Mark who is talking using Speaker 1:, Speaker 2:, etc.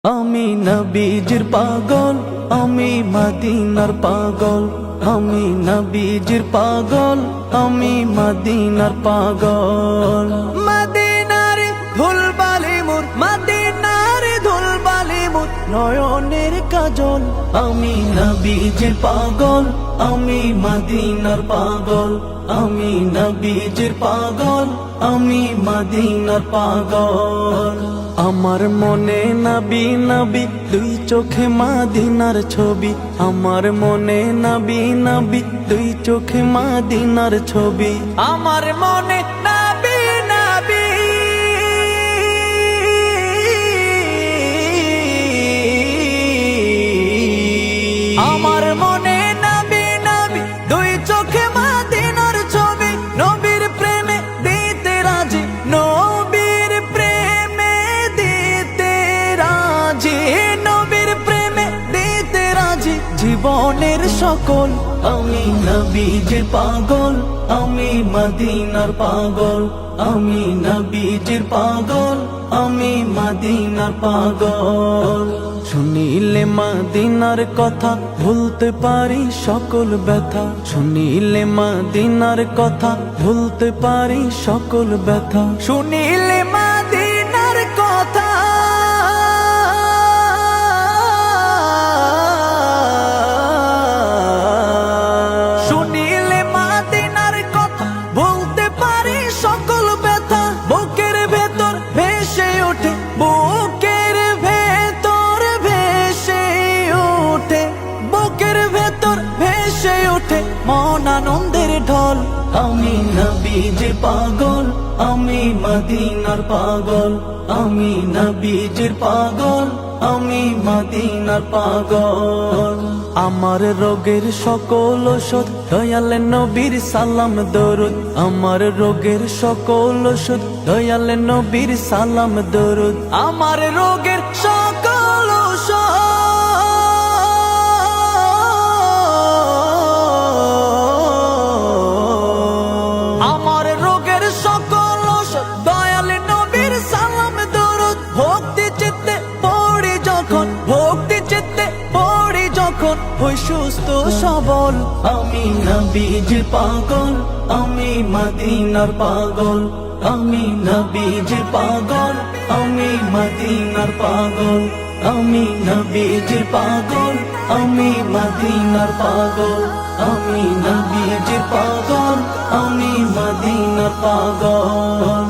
Speaker 1: আমি নবীজির পাগল, আমি মদিনার পাগল। আমি নবীজির পাগল, আমি মদিনার পাগল। মদিনার ধুলবালি মোর, মদিনার ধুলবালি মোর নয়নের কাজল। আমি নবীজির পাগল, আমি মদিনার পাগল। আমি নবীজির পাগল, আমি মদিনার পাগল। আমার মনে নবী নবী, দুই চোখে মদিনার ছবি। আমার মনে নবী নবী, দুই চোখে মদিনার ছবি। আমার মনে নবী নবী, আমার মনে নবী নবী, দুই চোখে মদিনার ছবি। নবীর প্রেমে দিতে রাজি, নবীর প্রেমে দিতে রাজি, নবীর প্রেমে দিতে রাজি জীবনের সকল। আমি নবীজির পাগল, আমি মদিনার পাগল। আমি নবীজির পাগল, আমি মদিনার পাগল। শুনিলে মদিনার কথা ভুলতে পারি সকল ব্যথা। শুনিলে মদিনার কথা ভুলতে পারি সকল ব্যথা। শুনিলে মদিনার কথা, শুনিলে মদিনার কথা ভুলতে পারি সকল ব্যথা। বুকের ভেতর ভেসে ওঠে, বুকের ভেতর ভেসে ওঠে, বুকের ভেতর ভেসে ওঠে মন আনন্দের ঢল। আমি নবীজির পাগল, আমি মদিনার পাগল। আমি নবীজির পাগল, আমি মদিনার পাগল। আমার রোগের সকল ওষুধ দয়াল নবীর সালাম দরুদ। আমার রোগের সকল ওষুধ দয়াল নবীর সালাম দরুদ। আমার রোগের সকল ওষুধ, আমার রোগের সকল ওষুধ দয়াল নবীর সালাম দরুদ। ভক্তি চিত্তে পড়ি যখন, ভক্তি চিত্তে পড়ি যখন হই সুস্থ সবল। আমি নবীজির পাগল, আমি মদিনার পাগল। আমি নবীজির পাগল, আমি মদিনার পাগল। আমি নবীজির পাগল, আমি মদিনার পাগল। আমি নবীজির পাগল, আমি মদিনার পাগল।